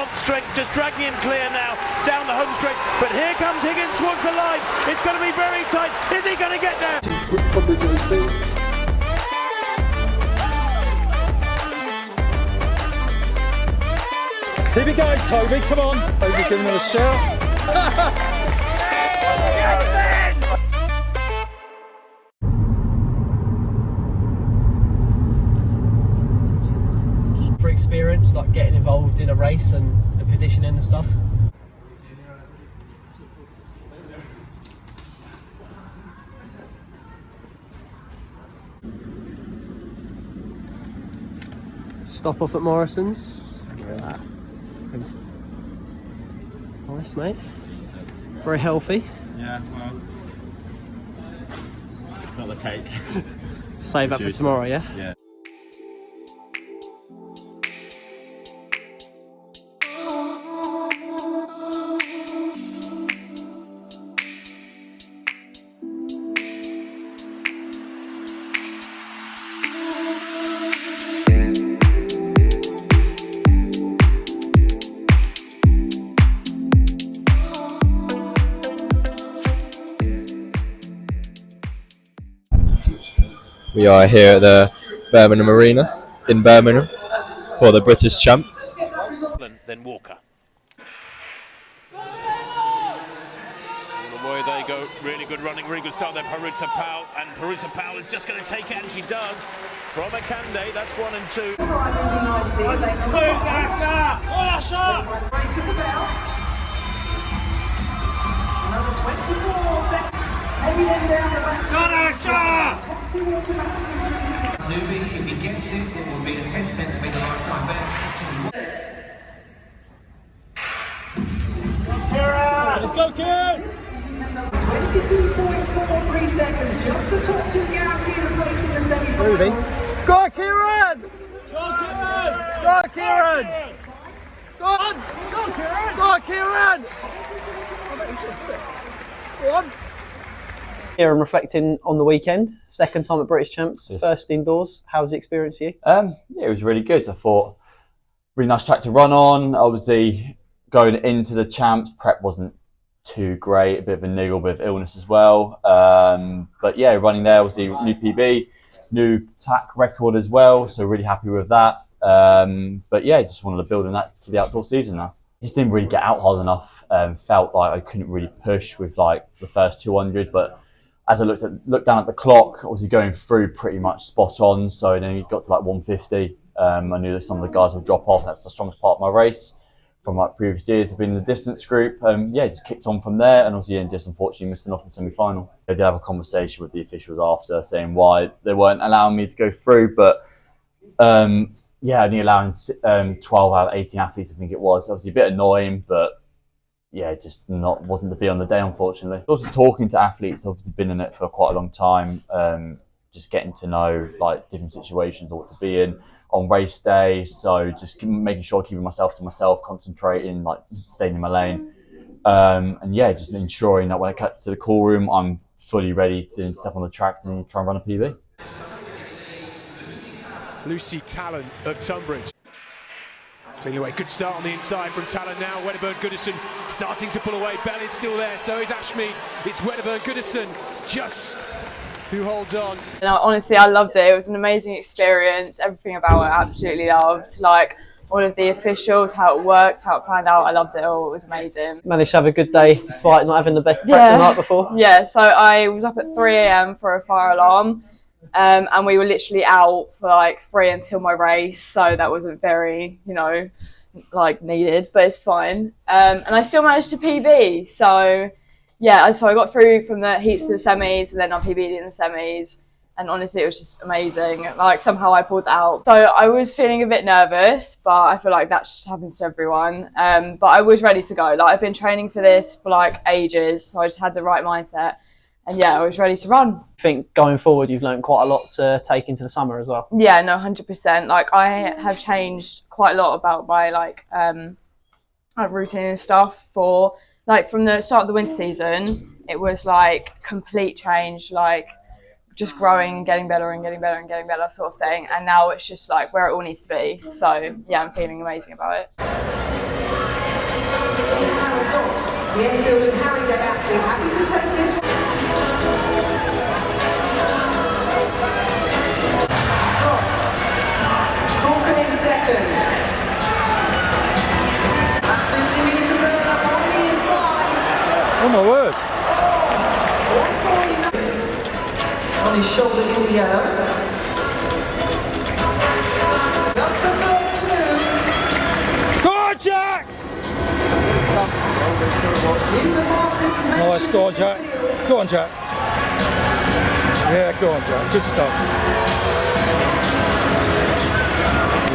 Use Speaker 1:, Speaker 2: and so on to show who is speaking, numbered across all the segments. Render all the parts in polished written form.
Speaker 1: top strength, just dragging him clear now down the home straight. But here comes Higgins towards the line. It's going to be very tight. Is he going to get there?
Speaker 2: Probably going to see.
Speaker 3: Here we go, Toby, come on. Toby giving him a shout.
Speaker 4: For experience, like getting involved in a race and the positioning and stuff. Stop off at Morrison's. Look at that. Nice, mate. Very healthy.
Speaker 5: Yeah, well, not the cake.
Speaker 4: Save that for tomorrow, yeah?
Speaker 5: Yeah.
Speaker 6: We are here at the Birmingham Arena in Birmingham for the British champ.
Speaker 1: Then Walker. Away they go. Really good running, really good start there. Peruta Powell, and Peruta Powell is just going to take it, and she does. From Akande, that's 1 and 2.
Speaker 7: Another 24 seconds. Heavy them down the back. Top two automatically through to the
Speaker 8: Newbie, if he gets it, it will be a 10 centimetre lifetime best.
Speaker 3: Let's go, Kieran!
Speaker 7: 22.43 seconds. Just the top two guaranteed a place in the semi-final.
Speaker 3: Go, Kieran! Go, Kieran! Go, Kieran! Go on! Go, Kieran! Go, Kieran! Go on!
Speaker 4: Here and reflecting on the weekend, second time at British Champs, first indoors. How was the experience for you?
Speaker 5: Yeah, it was really good. I thought really nice track to run on. Obviously, going into the champs, prep wasn't too great. A bit of a niggle, a bit of illness as well. But yeah, running there, obviously new PB, new tack record as well. So really happy with that. But yeah, just wanted to build on that for the outdoor season now. Just didn't really get out hard enough. Felt like I couldn't really push with like the first 200, but as I looked down at the clock, obviously going through pretty much spot on. So then you got to like 150. I knew that some of the guys would drop off. That's the strongest part of my race from like previous years. I've been in the distance group. Yeah, just kicked on from there, and obviously just unfortunately missing off the semi-final. I did have a conversation with the officials after saying why they weren't allowing me to go through, but yeah, only allowing 12 out of 18 athletes, I think it was. Obviously a bit annoying, but yeah, just wasn't to be on the day, unfortunately. Also talking to athletes, obviously been in it for quite a long time, just getting to know like different situations or what to be in on race day. So just making sure keeping myself to myself, concentrating, like staying in my lane. And yeah, just ensuring that when I cut to the call room, I'm fully ready to step on the track and try and run a PB.
Speaker 1: Lucy Talon of Tunbridge. Clean away, good start on the inside from Talon now. Wedderburn Goodison starting to pull away. Bell is still there, so is Ashmead. It's Wedderburn Goodison just who holds on.
Speaker 9: And honestly, I loved it. It was an amazing experience. Everything about it, I absolutely loved. Like all of the officials, how it worked, how it planned out. I loved it all. It was amazing.
Speaker 4: Managed to have a good day despite not having the best prep the night before.
Speaker 9: Yeah, so I was up at 3 a.m. for a fire alarm. And we were literally out for like 3 until my race, so that wasn't very, like needed, but it's fine. And I still managed to PB, so yeah, so I got through from the heats to the semis, and then I PB'd in the semis, and honestly it was just amazing. Like somehow I pulled that out. So I was feeling a bit nervous, but I feel like that just happens to everyone. But I was ready to go. Like I've been training for this for like ages, so I just had the right mindset. And yeah, I was ready to run.
Speaker 4: I think going forward, you've learned quite a lot to take into the summer as well.
Speaker 9: Yeah, no, 100%. Like I have changed quite a lot about my like routine and stuff for like from the start of the winter season. It was like complete change, like just growing, getting better and getting better and getting better sort of thing. And now it's just like where it all needs to be. So yeah, I'm feeling amazing about it.
Speaker 7: Enfield and Harrogate athlete happy to take this one. Corkin in second. That's 50-metre burn up on the inside.
Speaker 3: Oh my word.
Speaker 7: 149 on his shoulder in the yellow. That's the first two.
Speaker 3: Go on, Jack!
Speaker 7: He's the fastest he's mentioned.
Speaker 3: Nice, go on, Jack. Go on, Jack. Yeah, go on, Jack. Good stuff.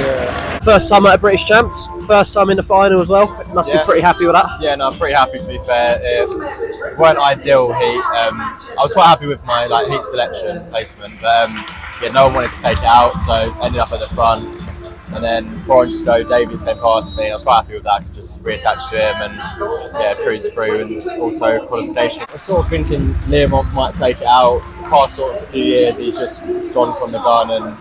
Speaker 3: Yeah.
Speaker 4: First time at a British Champs, first time in the final as well. Must be pretty happy with that.
Speaker 6: Yeah, no, I'm pretty happy to be fair. It weren't ideal heat. I was quite happy with my heat selection placement, but yeah, no one wanted to take it out, so ended up at the front. And then before I just go, Davies came past me. I was quite happy with that. I could just reattach to him and cruise through, and also qualification. I was sort of thinking Liam might take it out. The past sort of a few years, he's just gone from the gun, and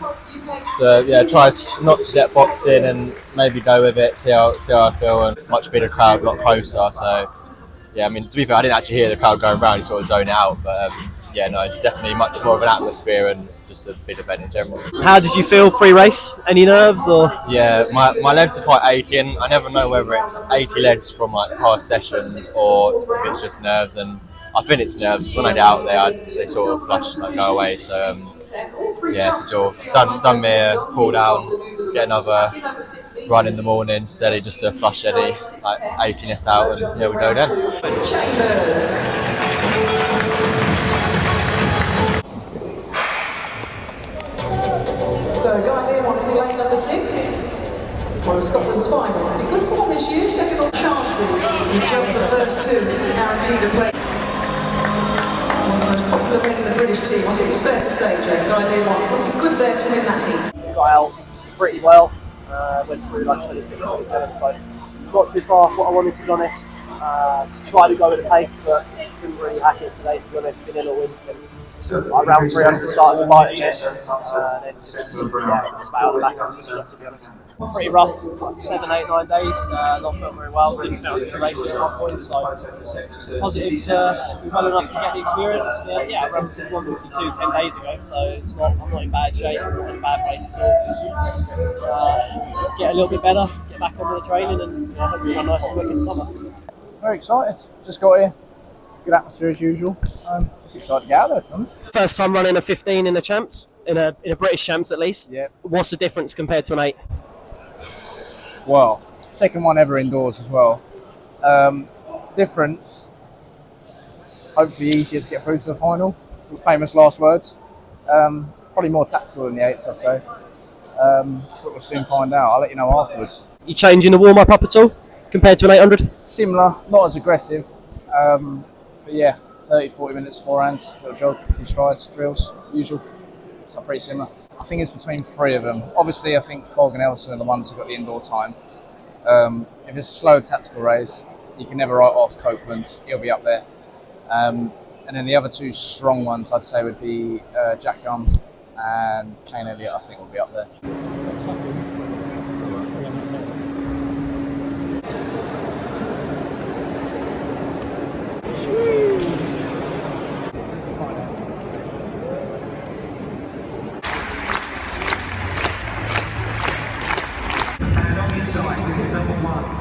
Speaker 6: so try not to get boxed in and maybe go with it, see how I feel, and much bigger crowd, a lot closer. So yeah, I mean, to be fair, I didn't actually hear the crowd going round, sort of zone out, but definitely much more of an atmosphere and just a big event in general.
Speaker 4: How did you feel pre-race? Any nerves or?
Speaker 6: Yeah, my legs are quite aching. I never know whether it's achy legs from past sessions or if it's just nerves, and I think it's nerves. When I get out there, they sort of flush, go away. So it's a job. Done me a cool down, get another run in the morning, steady, just to flush any achiness out, and we go then.
Speaker 7: So, Guy Learmont in lane number 6. One of Scotland's finest. In good form this year, second on chances. In just the first two, guaranteed a play. One of the most popular men in the British team, I think it's fair to say, Jay. Guy Learmont looking good there to win that heat.
Speaker 4: Got out pretty well. Went through 26, 27, so not too far off what I wanted, to be honest. Tried to go with the pace, but couldn't really hack it today, to be honest. Been in a wind. Around 300 started to bite again, then just spat out the back and switched off, to be honest. Pretty rough, 7, 8, 9 days, not felt very well, didn't think I was going to race at one point, so positives, well enough to get the experience. I ran 152 10 days ago, so I'm not in bad shape, I'm not in a bad place at all, just get a little bit better, get back on with the training, and hopefully run nice and quick in the summer.
Speaker 2: Very excited, just got here. Good atmosphere as usual. Just excited to get out there, to be honest.
Speaker 4: First time running a 15 in the Champs, in a British Champs at least.
Speaker 2: Yeah.
Speaker 4: What's the difference compared to an 8?
Speaker 2: Well, second one ever indoors as well. Difference, hopefully easier to get through to the final. Famous last words. Probably more tactical than the 8s, I'd say. But we'll soon find out. I'll let you know afterwards.
Speaker 4: You changing the warm-up up at all compared to an 800?
Speaker 2: Similar, not as aggressive. But yeah, 30-40 minutes beforehand, little jog, a few strides, drills, usual. So pretty similar. I think it's between 3 of them. Obviously, I think Fogg and Elson are the ones who got the indoor time. If it's a slow tactical race, you can never write off Copeland. He'll be up there. And then the other 2 strong ones, I'd say, would be Jack Gum and Kane Elliott, I think, will be up there.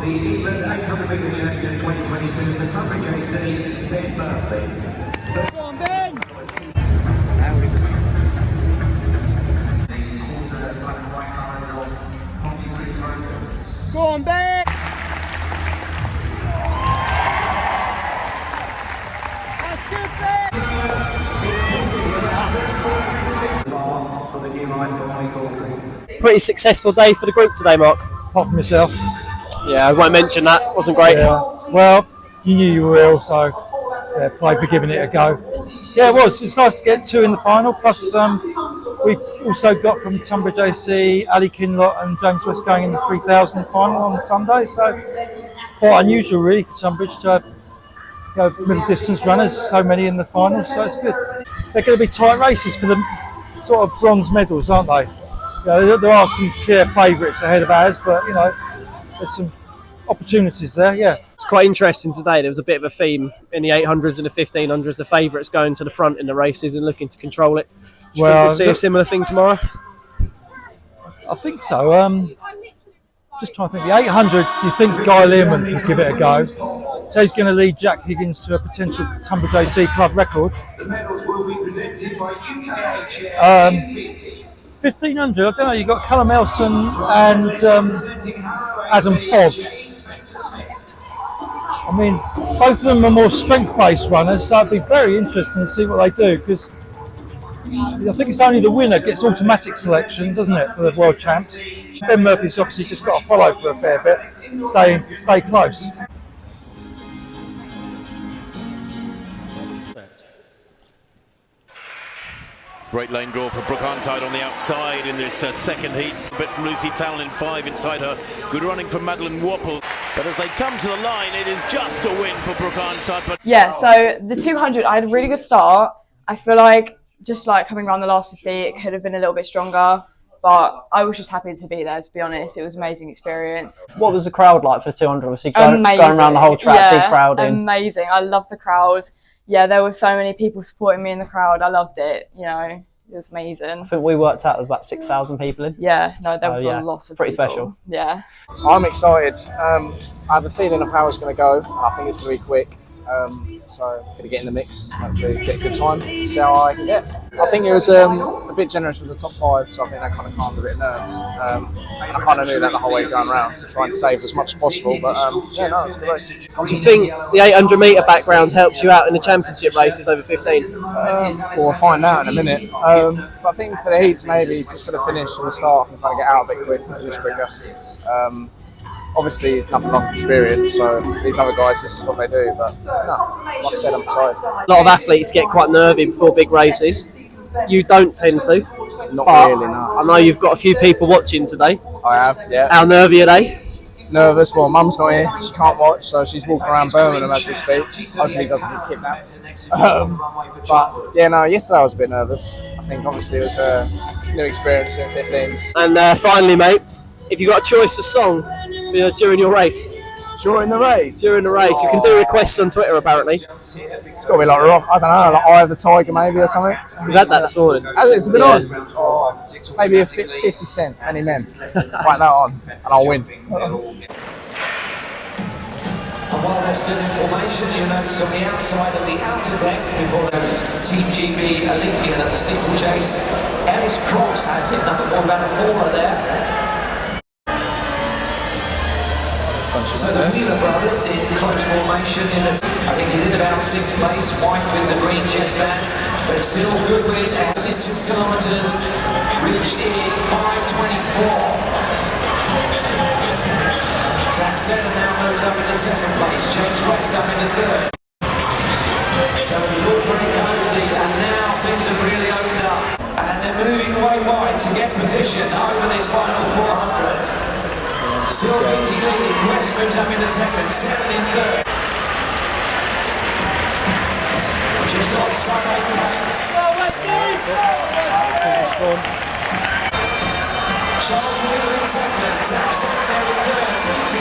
Speaker 8: The England 800 metre champion 2022, the Tunbridge JC, Ben Murphy.
Speaker 3: Go on, Ben! Go on, Ben! That's good, Ben!
Speaker 4: Pretty successful day for the group today, Mark.
Speaker 3: Apart from myself.
Speaker 4: Yeah, I won't mention that. Wasn't great.
Speaker 3: Yeah. Well, you knew you were ill, so play for giving it a go. Yeah, it was. It's nice to get 2 in the final. Plus, we also got from Tunbridge AC, Ali Kinlott and James West going in the 3000 final on Sunday. So quite unusual, really, for Tunbridge to have middle distance runners, so many in the final. So it's good. They're going to be tight races for the sort of bronze medals, aren't they? There are some clear favourites ahead of ours, but there's some opportunities there. Yeah.
Speaker 4: It's quite interesting today. There was a bit of a theme in the 800s and the 1500s. The favourites going to the front in the races and looking to control it. Do you think we'll see a similar thing tomorrow?
Speaker 3: I think so. Just trying to think. The 800, you think Guy Learman will give it a go. So he's going to lead Jack Higgins to a potential Tunbridge AC club record.
Speaker 8: The medals will be presented by UKH.
Speaker 3: 1500, I don't know, you've got Callum Elson and Adam Fogg. I mean, both of them are more strength-based runners, so it'd be very interesting to see what they do, because I think it's only the winner gets automatic selection, doesn't it, for the World Champs? Ben Murphy's obviously just got to follow for a fair bit, stay close.
Speaker 10: Great lane draw for Brooke Arnside on the outside in this second heat. A bit from Lucy Talon in 5 inside her. Good running from Madeline Wapple. But as they come to the line, it is just a win for Brooke Arnside. But
Speaker 9: yeah, so the 200, I had a really good start. I feel like just like coming around the last 50, it could have been a little bit stronger. But I was just happy to be there, to be honest. It was an amazing experience.
Speaker 4: What was the crowd like for 200? Obviously going around the whole track, big crowd in.
Speaker 9: Amazing. I love the crowd. Yeah, there were so many people supporting me in the crowd. I loved it, you know. It was amazing. I
Speaker 4: think we worked out there was about 6,000 people in.
Speaker 9: Yeah, no, there was a lot of
Speaker 4: pretty
Speaker 9: people.
Speaker 4: Special.
Speaker 9: Yeah.
Speaker 2: I'm excited. I have a feeling of how it's going to go. I think it's going to be quick. So I'm going to get in the mix, hopefully get a good time, see how I can get. I think it was a bit generous with the top 5, so I think that kind of calmed a bit of nerves. And I kind of knew that the whole way going around, so trying to save as much as possible. But yeah, no, it's great.
Speaker 4: Do you think the 800 metre background helps you out in the championship races over 15?
Speaker 2: Well, we'll find out in a minute. But I think for the heats, maybe just for the finish and the start, I can kind of get out a bit quick and finish quicker. Obviously, it's nothing like experience, so these other guys, this is what they do. But no, like I said, I'm excited.
Speaker 4: A lot of athletes get quite nervy before big races. You don't tend to.
Speaker 2: Not really, no.
Speaker 4: I know you've got a few people watching today.
Speaker 2: I have, yeah.
Speaker 4: How nervy are they?
Speaker 2: Nervous. Well, Mum's not here. She can't watch, so she's walking around Birmingham as we speak. Hopefully, doesn't get kidnapped. But yeah, no. Yesterday I was a bit nervous. I think obviously it was a new experience doing 15s.
Speaker 4: And finally, mate, if you got a choice of song during your race.
Speaker 2: During the race?
Speaker 4: During the race. You can do requests on Twitter, apparently.
Speaker 2: It's got to be like rock. I don't know, like Eye of the Tiger maybe or something.
Speaker 4: We've had that this morning.
Speaker 2: It's been on. Or maybe a 50 Cent, Any Men. Write that on and I'll win.
Speaker 8: And while they're still in formation, you notice on the outside of the outer deck before Team GB Olympian at the steeplechase, Ellis Cross has hit number 4, about a faller there. So the Wheeler brothers in close formation in this. I think he's in about 6th place, white with the green chest band, but still good win. This is 2 kilometres, reached in 5:24. Zach Setter now moves up into 2nd place, James West up into 3rd. So it was all pretty cozy, and now things have really opened up. And they're moving way wide to get position over this final 400. Still BT leading, West moves up into 2nd, 7 in 3rd. Just on side pace. Charles Wheeler in 2nd, Zach Setter there in 3rd, BT.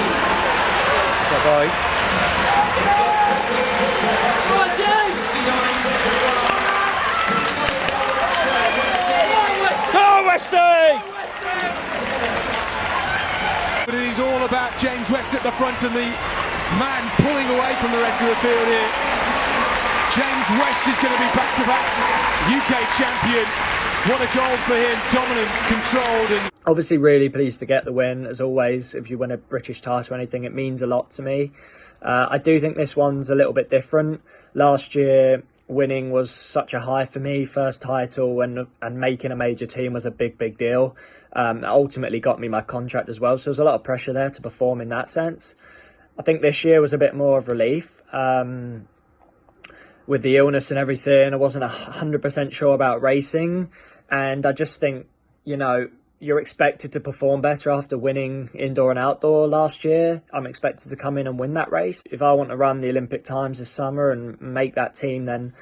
Speaker 1: Go Westy! But it is all about James West at the front and the man pulling away from the rest of the field here. James West is going to be back-to-back UK champion. What a goal for him, dominant, controlled. And
Speaker 11: obviously really pleased to get the win, as always. If you win a British title or anything, it means a lot to me. I do think this one's a little bit different. Last year, winning was such a high for me. First title and making a major team was a big deal. It ultimately got me my contract as well, so there's a lot of pressure there to perform in that sense. I think this year was a bit more of relief. With the illness and everything, I wasn't 100% sure about racing, and I just think, you know, you're expected to perform better after winning indoor and outdoor last year. I'm expected to come in and win that race. If I want to run the Olympic times this summer and make that team, then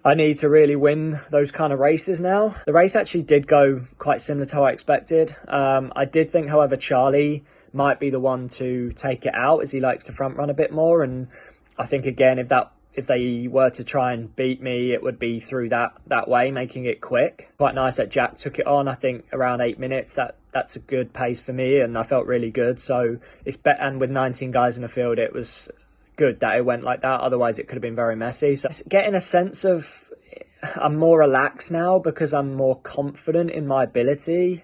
Speaker 11: I need to really win those kind of races now. The race actually did go quite similar to how I expected. I did think, however, Charlie might be the one to take it out, as he likes to front run a bit more. And I think again, if they were to try and beat me, it would be through that way, making it quick. Quite nice that Jack took it on. I think around 8 minutes, that's a good pace for me, and I felt really good. So it's better, and with 19 guys in the field, it was good that it went like that. Otherwise, it could have been very messy. So getting a sense of I'm more relaxed now because I'm more confident in my ability.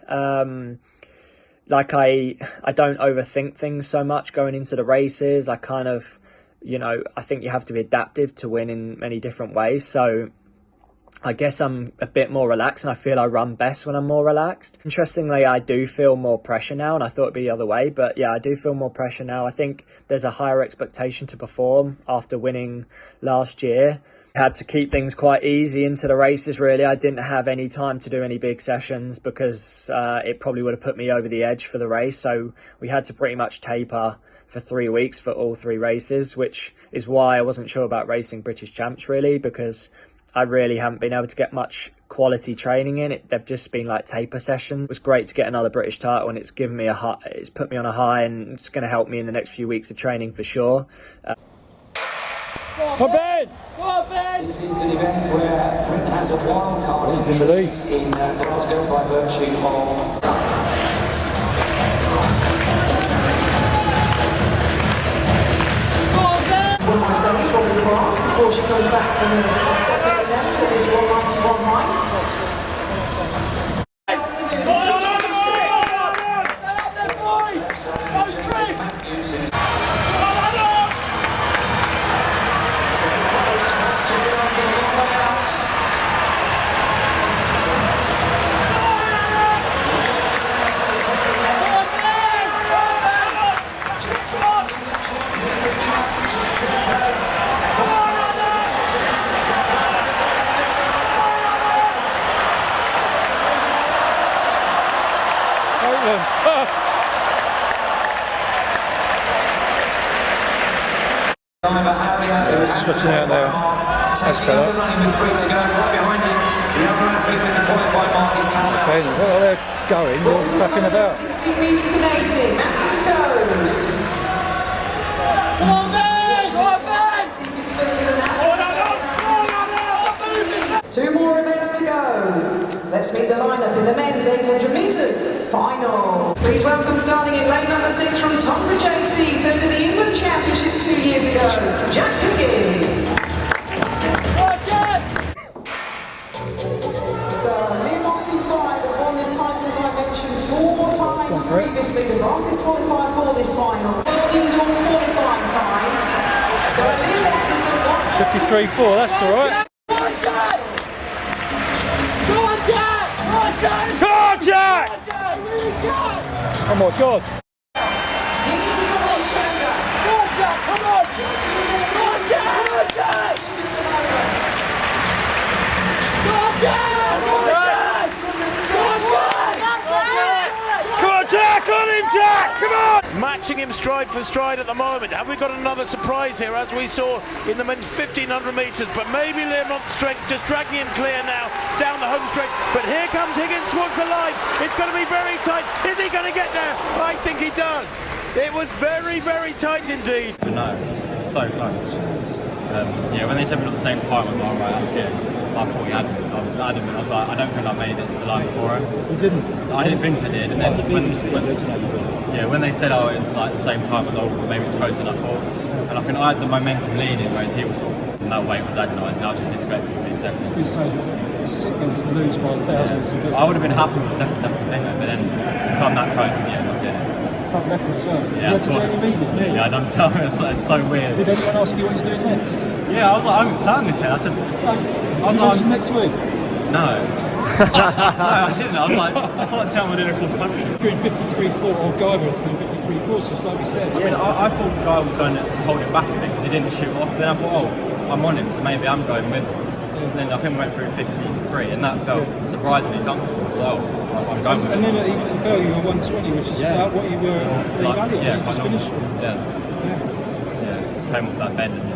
Speaker 11: Like I don't overthink things so much going into the races. I kind of, I think you have to be adaptive to win in many different ways. So I guess I'm a bit more relaxed, and I feel I run best when I'm more relaxed. Interestingly, I do feel more pressure now, and I thought it'd be the other way, but yeah, I do feel more pressure now. I think there's a higher expectation to perform after winning last year. Had to keep things quite easy into the races, really. I didn't have any time to do any big sessions because it probably would have put me over the edge for the race. So we had to pretty much taper for 3 weeks for all 3 races, which is why I wasn't sure about racing British Champs, really, because I really haven't been able to get much quality training in it. They've just been like taper sessions. It was great to get another British title, and it's given me it's put me on a high, and it's going to help me in the next few weeks of training for sure.
Speaker 8: This is an event where Britain has a wild card.
Speaker 3: He's in the lead.
Speaker 8: In Glasgow by virtue of... Before she comes back from the second attempt at this 191 height.
Speaker 3: Stretching out there. That's better.
Speaker 8: Running with 3 to go, right behind him. The other athlete with the qualified mark is Callum.
Speaker 3: Okay, well, they're going. What's flapping about?
Speaker 7: 60 metres and 80. Matthews goes. Come on, Ben! Come on, Ben! See if it's further than that. 2 more events to go. Let's meet the lineup in the men's 800 metres final. Please welcome, starting in lane number 6 from Tonbridge AC, third in the England Championships 2 years ago, Jack Higgins. So, Liam Monk 5 has won this title, as I mentioned, 4 times previously, the fastest qualifier for this final. World indoor qualifying time. Liam Monk has done
Speaker 3: 53.4, that's all right. Come on, Jack! Oh my God!
Speaker 7: Higgins on his shoulder. Come on, Jack! Come on! Come on, Jack! Come on, Jack! Come on, Jack! Come on, Jack!
Speaker 3: Come on, Jack! On him, Jack! Come on!
Speaker 10: Matching him stride for stride at the moment. Have we got another surprise here, as we saw in the men's 1500 metres? But maybe Learmont's strength just dragging him clear now down the home straight. But here comes Higgins towards the line. It's going to be very tight. Is he going to get there? I think he does. It was very, very tight indeed.
Speaker 12: But no, it was so close. Yeah, when they said we're at the same time, I was like, all right, that's good. I thought he had me. I was adamant. I was like, I don't think I made it to line for it.
Speaker 3: You didn't?
Speaker 12: I didn't think I did. And then when they said, oh, it's like the same time, I was like, oh, maybe it's close enough for. And I think I had the momentum leading, whereas he was sort of, and that weight was agonising. I was just expecting to be second.
Speaker 3: You say it's sickening to lose by thousands of
Speaker 12: I would have been happy with second, that's the thing, but then to come that close and yeah, not get it.
Speaker 3: Club record as well.
Speaker 12: Yeah,
Speaker 3: you had to join immediately.
Speaker 12: Yeah, I done something. It's so weird.
Speaker 3: Did anyone ask you what you're doing next?
Speaker 12: Yeah, I was like, I haven't planned this yet. I said,
Speaker 3: did you mention next week?
Speaker 12: No. No, I didn't. I was like, I can't tell him I did a cross country.
Speaker 3: You're in 53.4 or Guy was in 53.4, so it's like we said.
Speaker 12: I mean, I thought Guy was going to hold it back a bit because he didn't shoot off. But then I thought, oh, I'm on him, so maybe I'm going with him. And then I think we went through 53, and that felt surprisingly comfortable. So, I'm going with him.
Speaker 3: And then even at the bell, you were 120, which is about what you were at the Valley.
Speaker 12: Yeah,
Speaker 3: you just finished.
Speaker 12: Yeah. Just came off that bend and